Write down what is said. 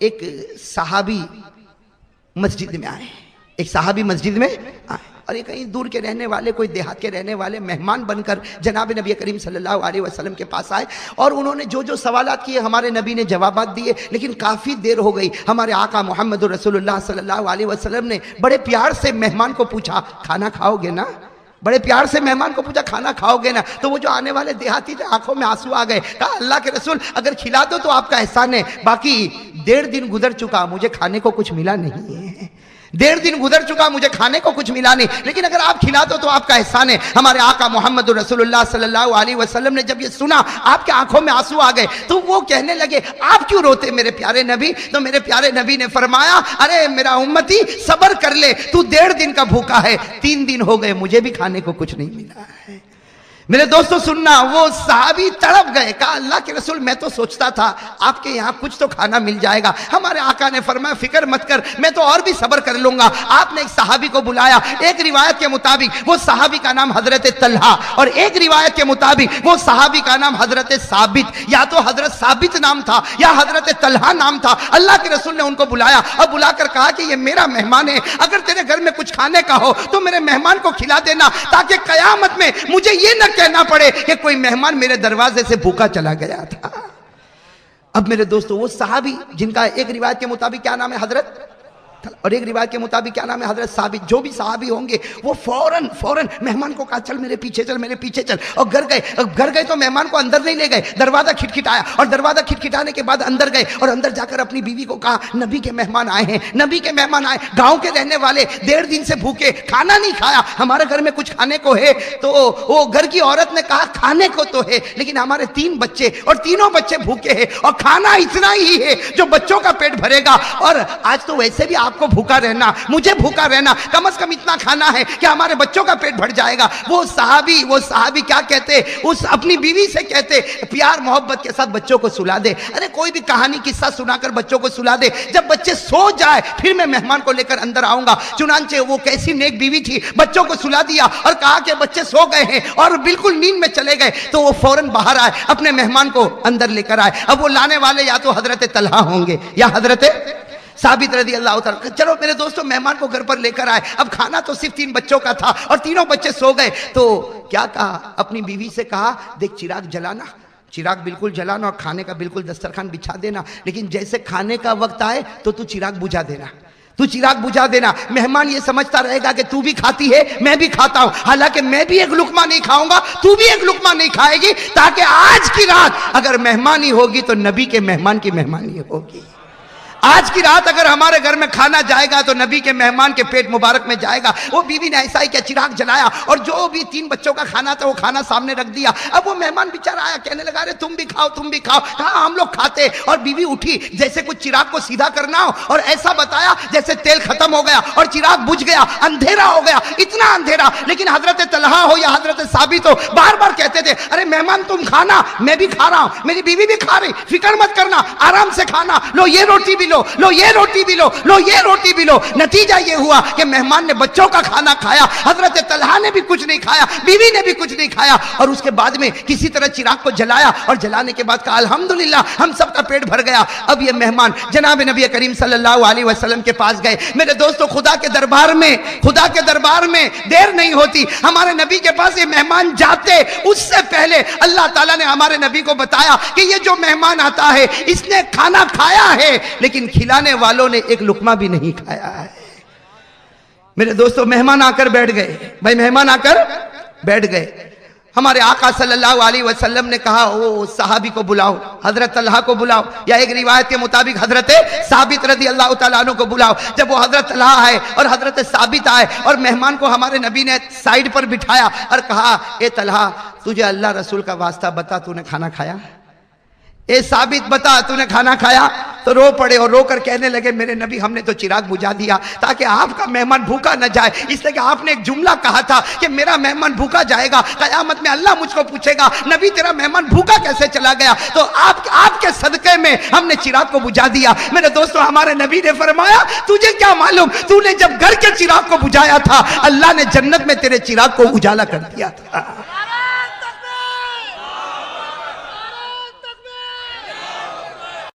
ایک صحابی مسجد میں آئے، ایک صحابی مسجد میں آئے اور یہ کہیں دور کے رہنے والے، کوئی دیہات کے رہنے والے مہمان بن کر جناب نبی کریم صلی اللہ علیہ وسلم کے پاس آئے اور انہوں نے جو سوالات کیے ہمارے نبی نے جوابات دیے، لیکن کافی دیر ہو گئی۔ ہمارے آقا محمد رسول اللہ صلی اللہ علیہ وسلم نے بڑے پیار سے مہمان کو پوچھا کھانا کھاؤ گے نا؟ بڑے پیار سے مہمان کو پوچھا کھانا کھاؤ گے نا؟ تو وہ جو آنے والے دیہاتی تھے آنکھوں میں آنسو آ گئے، کہا اللہ کے رسول اگر کھلا دو تو آپ کا احسان ہے، باقی 1.5 دن گزر چکا مجھے کھانے کو کچھ ملا نہیں ہے، 1.5 دن گزر چکا مجھے کھانے کو کچھ ملا نہیں، لیکن اگر آپ کھلا دو تو آپ کا احسان ہے۔ ہمارے آقا محمد رسول اللہ صلی اللہ علیہ وسلم نے جب یہ سنا آپ کے آنکھوں میں آنسو آ گئے تو وہ کہنے لگے آپ کیوں روتے میرے پیارے نبی؟ تو میرے پیارے نبی نے فرمایا ارے میرا امتی صبر کر لے، تو 1.5 دن کا بھوکا ہے، 3 دن ہو گئے مجھے بھی کھانے کو کچھ نہیں ملا ہے۔ میرے دوستو سننا، وہ صحابی تڑپ گئے، کہا اللہ کے رسول میں تو سوچتا تھا آپ کے یہاں کچھ تو کھانا مل جائے گا۔ ہمارے آقا نے فرمایا فکر مت کر، میں تو اور بھی صبر کر لوں گا۔ آپ نے ایک صحابی کو بلایا، ایک روایت کے مطابق وہ صحابی کا نام حضرت طلحہ اور ایک روایت کے مطابق وہ صحابی کا نام حضرت ثابت، یا تو حضرت ثابت نام تھا یا حضرت طلحہ نام تھا۔ اللہ کے رسول نے ان کو بلایا اور بلا کر کہا کہ یہ میرا مہمان ہے، اگر تیرے گھر میں کچھ کھانے کا ہو تو میرے مہمان کو کھلا دینا، تاکہ قیامت میں مجھے یہ نہ کہنا پڑے کہ کوئی مہمان میرے دروازے سے بھوکا چلا گیا تھا۔ اب میرے دوستو وہ صحابی جن کا ایک روایت کے مطابق کیا نام ہے حضرت اور ایک روایت کے مطابق کیا نام ہے حضرت ثابت، جو بھی صحابی ہوں گے وہ فوراً مہمان کو کہا چل میرے پیچھے چل اور گھر گئے تو مہمان کو اندر نہیں لے گئے، دروازہ کھٹکھٹایا اور دروازہ کھٹکھٹانے کے بعد اندر گئے اور اندر جا کر اپنی بیوی کو کہا نبی کے مہمان آئے ہیں، نبی کے مہمان آئے، گاؤں کے رہنے والے 1.5 دن سے بھوکے، کھانا نہیں کھایا، ہمارے گھر میں کچھ کھانے کو ہے۔ تو وہ گھر کی عورت نے کہا کھانے کو تو ہے لیکن ہمارے 3 بچے اور تینوں بچے بھوکے ہیں اور کھانا اتنا ہی ہے جو بچوں کا پیٹ بھرے گا، اور آج تو ویسے بھی آپ کو بھوکا رہنا، مجھے بھوکا رہنا، کم از کم اتنا کھانا ہے کہ ہمارے بچوں کا پیٹ بھر جائے گا۔ وہ صحابی کیا کہتے، اس اپنی بیوی سے کہتے پیار محبت کے ساتھ بچوں کو سلا دے، ارے کوئی بھی کہانی قصہ سنا کر بچوں کو سلا دے، جب بچے سو جائے پھر میں مہمان کو لے کر اندر آؤں گا۔ چنانچہ وہ کیسی نیک بیوی تھی، بچوں کو سلا دیا اور کہا کہ بچے سو گئے ہیں اور بالکل نیند میں چلے گئے، تو وہ فوراً باہر آئے، اپنے مہمان کو اندر لے کر آئے۔ اب وہ لانے والے یا تو حضرت طلحہ ہوں گے یا حضرت ثابت رضی اللہ تعالیٰ۔ چلو میرے دوستو مہمان کو گھر پر لے کر آئے، اب کھانا تو صرف 3 بچوں کا تھا اور تینوں بچے سو گئے، تو کیا کہا، اپنی بیوی سے کہا دیکھ چراغ جلانا، چراغ بالکل جلانا اور کھانے کا بالکل دسترخوان بچھا دینا، لیکن جیسے کھانے کا وقت آئے تو چراغ بجھا دینا، چراغ بجھا دینا۔ مہمان یہ سمجھتا رہے گا کہ تو بھی کھاتی ہے میں بھی کھاتا ہوں، حالانکہ میں بھی ایک لقمہ نہیں کھاؤں گا، تو بھی ایک لقمہ نہیں کھائے گی، تاکہ آج کی رات اگر مہمانی ہوگی تو نبی کے مہمان کی مہمانی ہوگی۔ آج کی رات اگر ہمارے گھر میں کھانا جائے گا تو نبی کے مہمان کے پیٹ مبارک میں جائے گا۔ وہ بیوی نے ایسا ہی کیا، چراغ جلایا اور جو بھی 3 بچوں کا کھانا تھا وہ کھانا سامنے رکھ دیا۔ اب وہ مہمان بیچارہ آیا، کہنے لگا رے تم بھی کھاؤ کہا ہم لوگ کھاتے، اور بیوی اٹھی جیسے کچھ چراغ کو سیدھا کرنا ہو اور ایسا بتایا جیسے تیل ختم ہو گیا اور چراغ بجھ گیا، اندھیرا ہو گیا، اتنا اندھیرا، لیکن حضرت طلحہ ہو یا حضرت ثابت ہو بار بار کہتے تھے ارے مہمان تم کھانا، میں بھی کھا رہا ہوں، میری بیوی بھی کھا رہی، فکر مت کرنا، آرام سے کھانا، لو یہ روٹی بھی لو یہ روٹی بھی لو یہ روٹی بھی لو۔ نتیجہ یہ ہوا کہ مہمان نے بچوں کا کھانا کھایا، حضرت طلحہ نے بھی کچھ نہیں کھایا، بیوی نے بھی کچھ نہیں کھایا، اور اس کے بعد میں کسی طرح چراغ کو جلایا اور جلانے کے بعد کہا الحمدللہ ہم سب کا پیٹ بھر گیا۔ اب یہ مہمان جناب نبی کریم صلی اللہ علیہ وسلم کے پاس گئے۔ میرے دوستو خدا کے دربار میں دیر نہیں ہوتی، ہمارے نبی کے پاس یہ مہمان جاتے اس سے پہلے اللہ تعالیٰ نے ہمارے نبی کو بتایا کہ یہ جو مہمان آتا ہے اس نے کھانا کھایا ہے لیکن کھلانے والوں نے ایک لقمہ بھی نہیں کھایا ہے۔ میرے دوستو مہمان آ کر بیٹھ گئے، ہمارے آقا صلی اللہ علیہ وسلم نے کہا او صحابی کو بلاؤ، حضرت طلحہ کو بلاؤ، یا ایک روایت کے مطابق حضرت ثابت رضی اللہ تعالیٰ عنہ کو بلاؤ۔ جب وہ حضرت طلحہ آئے اور حضرت ثابت آئے اور مہمان کو ہمارے نبی نے سائیڈ پر بٹھایا اور کہا اے طلحہ تجھے اللہ رسول کا واسطہ بتا تو نے کھانا کھایا؟ اے ثابت بتا تو نے کھانا کھایا؟ تو رو پڑے اور رو کر کہنے لگے میرے نبی ہم نے تو چراغ بجھا دیا تاکہ آپ کا مہمان بھوکا نہ جائے، اس لیے کہ آپ نے ایک جملہ کہا تھا کہ میرا مہمان بھوکا جائے گا، قیامت میں اللہ مجھ کو پوچھے گا نبی تیرا مہمان بھوکا کیسے چلا گیا؟ تو آپ کے صدقے میں ہم نے چراغ کو بجھا دیا۔ میرے دوستو ہمارے نبی نے فرمایا تجھے کیا معلوم، تو نے جب گھر کے چراغ کو بجھایا تھا اللہ نے جنت میں تیرے چراغ کو اجالا کر دیا تھا۔